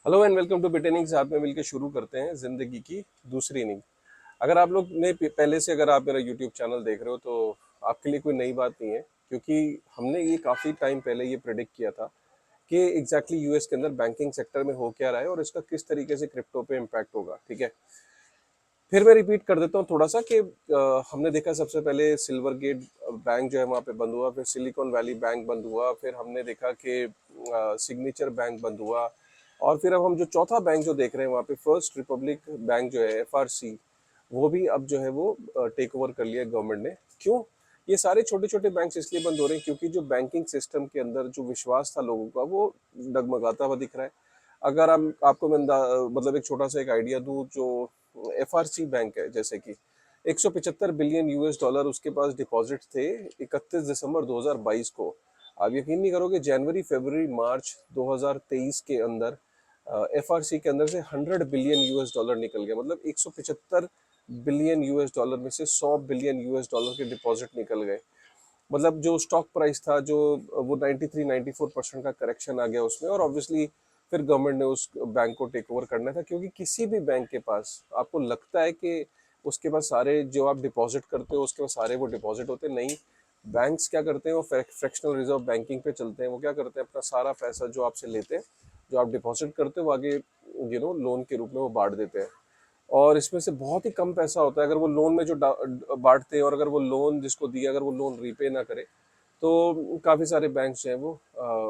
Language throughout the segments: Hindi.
Hello and welcome two bit innings. आप में मिलकर शुरू करते हैं जिंदगी की दूसरी इनिंग। अगर आप लोग ने पहले से अगर आप मेरा यूट्यूब चैनल देख रहे हो तो आपके लिए कोई नई बात नहीं है, क्योंकि हमने ये काफ़ी टाइम पहले ये प्रिडिक्ट किया था कि एग्जैक्टली यूएस के अंदर बैंकिंग सेक्टर में हो क्या रहा है और इसका किस तरीके से क्रिप्टो पे इम्पैक्ट होगा। ठीक है, फिर मैं रिपीट कर देता हूँ थोड़ा सा कि हमने देखा सबसे पहले सिल्वर गेट बैंक जो है वहाँ पे बंद हुआ, फिर सिलिकॉन वैली बैंक बंद हुआ, फिर हमने देखा कि सिग्नेचर बैंक बंद हुआ, और फिर अब हम जो चौथा बैंक जो देख रहे हैं वहाँ पे फर्स्ट रिपब्लिक बैंक जो है एफआरसी, वो भी अब जो है वो टेक ओवर कर लिया गवर्नमेंट ने। क्यों ये सारे छोटे छोटे बैंक इसलिए बंद हो रहे हैं क्योंकि जो बैंकिंग सिस्टम के अंदर जो विश्वास था लोगों का वो डगमगाता हुआ दिख रहा है। अगर हम आपको मैं मतलब एक छोटा सा एक आइडिया दूं, जो एफआरसी बैंक है जैसे कि 175 बिलियन यूएस डॉलर उसके पास डिपॉजिट थे 31 दिसंबर 2022 को। आप यकीन नहीं करोगे, जनवरी फरवरी मार्च 2023 के अंदर एफआरसी के अंदर से 100 बिलियन यूएस डॉलर निकल गया। मतलब 175 बिलियन यूएस डॉलर में से 100 बिलियन यूएस डॉलर के डिपॉजिट निकल गए। मतलब जो स्टॉक प्राइस था जो वो 93-94% का करेक्शन आ गया उसमें, और ऑब्वियसली फिर गवर्नमेंट ने उस बैंक को टेक ओवर करना था, क्योंकि किसी भी बैंक के पास आपको लगता है कि उसके पास सारे जो आप डिपॉजिट करते हो उसके पास सारे वो डिपॉजिट होते नहीं। बैंक्स क्या करते हैं, वो फ्रैक्शनल रिजर्व बैंकिंग पे चलते हैं। वो क्या करते हैं, अपना सारा पैसा जो आपसे लेते हैं, जो आप डिपॉजिट करते हो, वो आगे लोन के रूप में वो बांट देते हैं। और इसमें से बहुत ही कम पैसा होता है अगर वो लोन में जो बांटते हैं, और अगर वो लोन जिसको दिया अगर वो लोन रीपे ना करे तो काफ़ी सारे बैंक्स जो हैं वो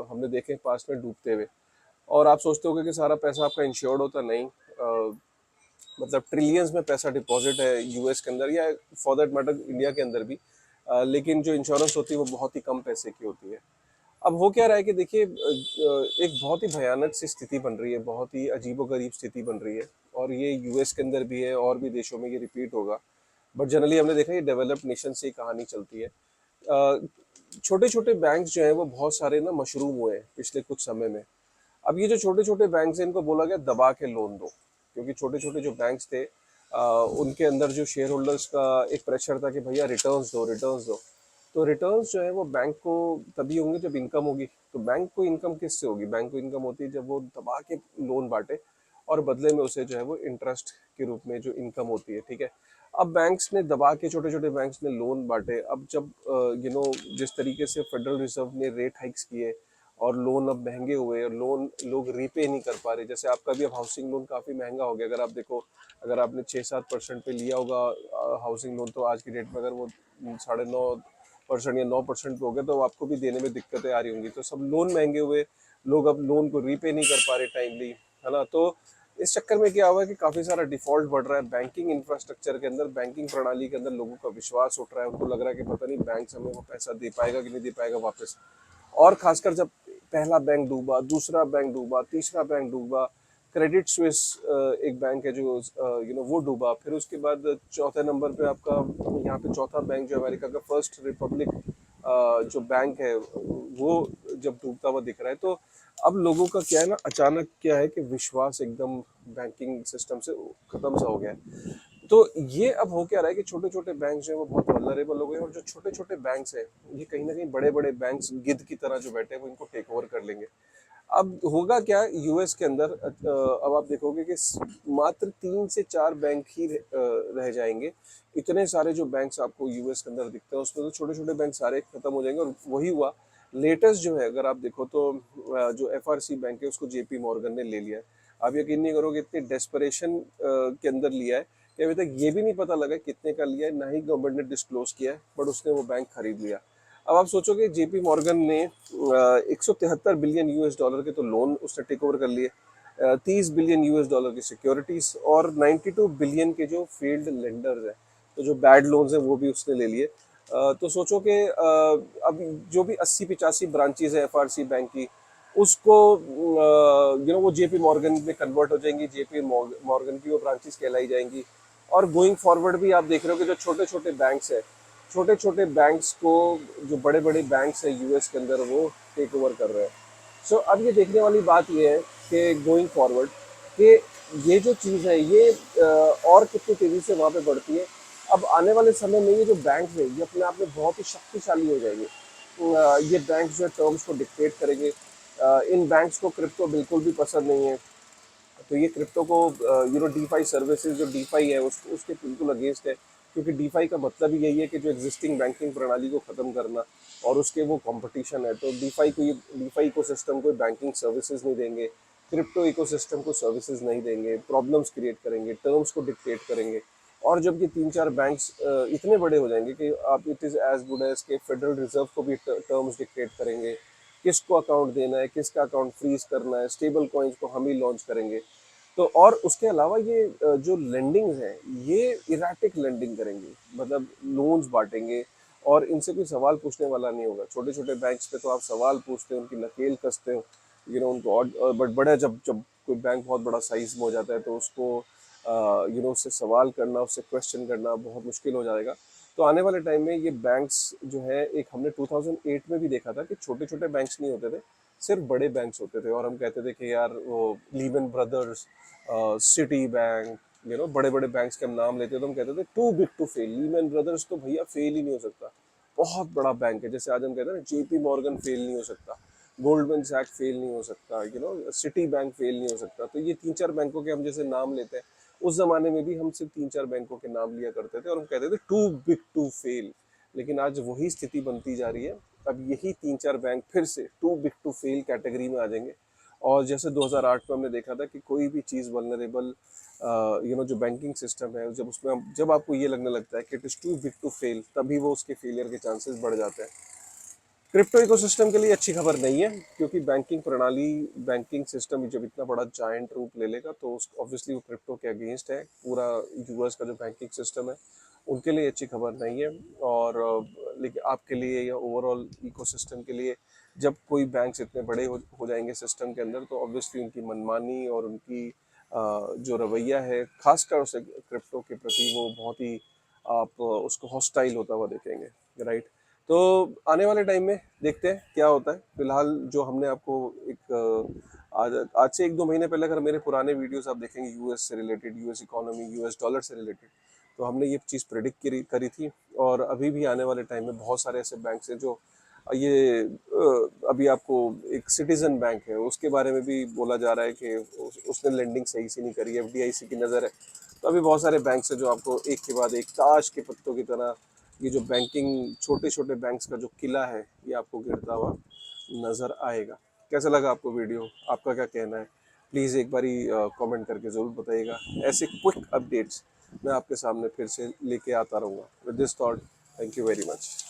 हमने देखे पास में डूबते हुए। और आप सोचते होगे कि सारा पैसा आपका इंश्योर्ड होता, नहीं। मतलब ट्रिलियंस में पैसा डिपॉजिट है यूएस के अंदर, या फॉर दैट मैटर इंडिया के अंदर भी। लेकिन जो इंश्योरेंस होती है वो बहुत ही कम पैसे की होती है। अब हो क्या रहा है कि देखिए, एक बहुत ही भयानक सी स्थिति बन रही है, बहुत ही अजीबोगरीब स्थिति बन रही है। और ये यूएस के अंदर भी है और भी देशों में ये रिपीट होगा। बट जनरली हमने देखा ये डेवलप्ड नेशन से ही कहानी चलती है। छोटे छोटे बैंक्स जो हैं वो बहुत सारे ना मशरूम हुए हैं पिछले कुछ समय में। अब ये जो छोटे छोटे बैंक्स हैं इनको बोला गया दबा के लोन दो, क्योंकि छोटे छोटे जो बैंक्स थे उनके अंदर जो शेयर होल्डर्स का एक प्रेशर था कि भैया रिटर्न्स दो, रिटर्न्स दो। तो रिटर्न्स जो है वो बैंक को तभी होंगे जब इनकम होगी। तो बैंक को इनकम किससे होगी? बैंक को इनकम होती है जब वो दबा के लोन बांटे, और बदले में उसे जो है वो इंटरेस्ट के रूप में जो इनकम होती है। ठीक है, अब बैंक्स ने दबा के, छोटे छोटे बैंक्स ने लोन बांटे। अब जब जिस तरीके से फेडरल रिजर्व ने रेट हाइक्स किए और लोन अब महंगे हुए और लोन लोग रीपे नहीं कर पा रहे, जैसे आपका भी अब हाउसिंग लोन काफ़ी महंगा हो गया। अगर आप देखो, अगर आपने 6-7% पे लिया होगा हाउसिंग लोन, तो आज की डेट में अगर वो 9.5% या 9% पे हो गया तो आपको भी देने में दिक्कतें आ रही होंगी। तो सब लोन महंगे हुए, लोग अब लोन को रीपे नहीं कर पा रहे टाइमली, है ना। तो इस चक्कर में क्या हुआ है कि काफ़ी सारा डिफॉल्ट बढ़ रहा है बैंकिंग इंफ्रास्ट्रक्चर के अंदर, बैंकिंग प्रणाली के अंदर। लोगों का विश्वास उठ रहा है, उनको लग रहा है कि पता नहीं बैंक हमें वो पैसा दे पाएगा कि नहीं दे पाएगा वापस। और खासकर जब पहला बैंक डूबा, दूसरा बैंक डूबा, तीसरा बैंक डूबा, क्रेडिट स्विस एक बैंक है जो वो डूबा, फिर उसके बाद चौथे नंबर पे आपका यहाँ पे चौथा बैंक जो अमेरिका का फर्स्ट रिपब्लिक जो बैंक है वो जब डूबता हुआ दिख रहा है। तो अब लोगों का क्या है ना, अचानक क्या है कि विश्वास एकदम बैंकिंग सिस्टम से खत्म सा हो गया है। तो ये अब हो क्या रहा है कि छोटे छोटे बैंक जो है वो बहुत वल्नरेबल हो गए, और जो छोटे छोटे बैंक्स हैं ये कहीं ना कहीं बड़े बड़े बैंक्स गिद्ध की तरह जो बैठे हैं वो इनको टेक ओवर कर लेंगे। अब होगा क्या यूएस के अंदर, अब आप देखोगे कि मात्र 3 से 4 बैंक ही रह जाएंगे। इतने सारे जो बैंक्स आपको यूएस के अंदर दिखते हैं उसमें तो छोटे छोटे बैंक सारे खत्म हो जाएंगे। और वही हुआ लेटेस्ट जो है, अगर आप देखो तो जो एफआरसी बैंक है उसको जेपी मॉर्गन ने ले लिया है। आप यकीन नहीं करोगे, इतनी डेस्परेशन के अंदर लिया है कि अभी तक ये भी नहीं पता लगा कितने का लिया है, ना ही गवर्नमेंट ने डिस्क्लोज किया है, बट उसने वो बैंक खरीद लिया। अब आप सोचोगे जेपी मॉर्गन ने 173 बिलियन यूएस डॉलर के तो लोन उसने टेक ओवर कर लिए, 30 बिलियन यूएस डॉलर की सिक्योरिटीज, और 92 बिलियन के जो फील्ड लेंडर्स हैं, तो जो बैड लोन्स हैं वो भी उसने ले लिए। तो सोचो कि अब जो भी 80-85 ब्रांचेज है एफआरसी बैंक की, उसको वो जेपी मॉर्गन में कन्वर्ट हो जाएंगी, जेपी मॉर्गन की वो ब्रांचेस कहलाई जाएंगी। और गोइंग फॉरवर्ड भी आप देख रहे हो कि जो छोटे छोटे बैंक्स हैं, छोटे छोटे बैंक्स को जो बड़े बड़े बैंक्स हैं यूएस के अंदर वो टेक ओवर कर रहे हैं। सो अब ये देखने वाली बात ये है कि गोइंग फॉरवर्ड कि ये जो चीज़ है ये और कितनी तेज़ी से वहाँ पे बढ़ती है। अब आने वाले समय में ये जो बैंक है ये अपने आप में बहुत ही शक्तिशाली हो जाएंगे। ये बैंक जो है टर्म्स को डिक्टेट करेंगे। इन बैंक्स को क्रिप्टो बिल्कुल भी पसंद नहीं है। तो ये क्रिप्टो को डीफाई सर्विसेज जो डीफाई है उसके बिल्कुल अगेंस्ट है, क्योंकि डीफाई का मतलब ही यही है कि जो एग्जिस्टिंग बैंकिंग प्रणाली को ख़त्म करना, और उसके वो कंपटीशन है। तो डीफाई इकोसिस्टम को बैंकिंग सर्विसेज नहीं देंगे, क्रिप्टो इकोसिस्टम को सर्विसेज नहीं देंगे, प्रॉब्लम्स क्रिएट करेंगे, टर्म्स को डिक्टेट करेंगे। और जब ये तीन चार बैंक्स इतने बड़े हो जाएंगे कि आप it is as good as के फेडरल रिजर्व को भी टर्म्स डिक्टेट करेंगे, किसको अकाउंट देना है, किसका अकाउंट फ्रीज करना है, स्टेबल कॉइन्स को हम ही लॉन्च करेंगे। तो और उसके अलावा ये जो लेंडिंग है, ये इराटिक लेंडिंग करेंगे, मतलब लोन्स बांटेंगे, और इनसे कोई सवाल पूछने वाला नहीं होगा। छोटे छोटे बैंक्स पे तो आप सवाल पूछते हो, उनकी नकेल कसते हो, उनको और बट बड़ा जब जब कोई बैंक बहुत बड़ा साइज में हो जाता है तो उसको उससे सवाल करना, उससे क्वेश्चन करना बहुत मुश्किल हो जाएगा। तो आने वाले टाइम में ये बैंक्स जो है, एक हमने 2008 में भी देखा था कि छोटे छोटे बैंक्स नहीं होते थे, सिर्फ बड़े बैंक्स होते थे, और हम कहते थे कि यार वो लीमन ब्रदर्स, सिटी बैंक, बड़े बड़े बैंक्स के हम नाम लेते थे तो हम कहते थे too big to fail. Lehman Brothers तो भैया फेल ही नहीं हो सकता, बहुत बड़ा बैंक है। जैसे आज हम कहते हैं ना, जेपी मॉर्गन फेल नहीं हो सकता, गोल्डमैन सैक फेल नहीं हो सकता, सिटी बैंक फेल नहीं हो सकता। तो ये तीन चार बैंकों के हम जैसे नाम लेते हैं, उस जमाने में भी हम सिर्फ तीन चार बैंकों के नाम लिया करते थे और हम कहते थे टू बिग टू फेल। लेकिन आज वही स्थिति बनती जा रही है। अब यही तीन चार बैंक फिर से too big to fail category में आ जाएंगे। और जैसे 2008 में हमने देखा था कि कोई भी चीज़ वल्नरेबल, जो बैंकिंग सिस्टम है, जब आपको ये लगने लगता है कि it is too big to fail, तभी वो उसके फेलियर के चांसेस बढ़ जाते हैं। क्रिप्टो इकोसिस्टम के लिए अच्छी खबर नहीं है, क्योंकि बैंकिंग प्रणाली, बैंकिंग सिस्टम जब इतना बड़ा जायंट रूप ले लेगा तो ऑब्वियसली वो क्रिप्टो के अगेंस्ट है। पूरा यूएस का जो बैंकिंग सिस्टम है उनके लिए अच्छी खबर नहीं है। और लेकिन आपके लिए या ओवरऑल इकोसिस्टम के लिए, जब कोई बैंक्स इतने बड़े हो जाएंगे सिस्टम के अंदर, तो ऑब्वियसली उनकी मनमानी और उनकी जो रवैया है खासकर उसे क्रिप्टो के प्रति, वो बहुत ही, आप उसको हॉस्टाइल होता हुआ देखेंगे। राइट। तो आने वाले टाइम में देखते हैं क्या होता है। फिलहाल जो हमने आपको एक आज आज से एक दो महीने पहले अगर मेरे पुराने वीडियोस आप देखेंगे यूएस से related, US economy, US dollar से रिलेटेड, तो हमने ये चीज़ प्रिडिक्ट करी थी। और अभी भी आने वाले टाइम में बहुत सारे ऐसे बैंक हैं जो ये अभी आपको, एक सिटीजन बैंक है उसके बारे में भी बोला जा रहा है कि उसने लेंडिंग सही से नहीं करी, एफडीआईसी की नज़र है। तो अभी बहुत सारे बैंक है जो आपको एक के बाद एक ताश के पत्तों की तरह, ये जो बैंकिंग छोटे छोटे बैंक्स का जो किला है, ये आपको गिरता हुआ नज़र आएगा। कैसा लगा आपको वीडियो, आपका क्या कहना है? प्लीज़ एक बारी कमेंट करके ज़रूर बताइएगा। ऐसे क्विक अपडेट्स मैं आपके सामने फिर से लेके आता रहूँगा। With this thought, thank you very much.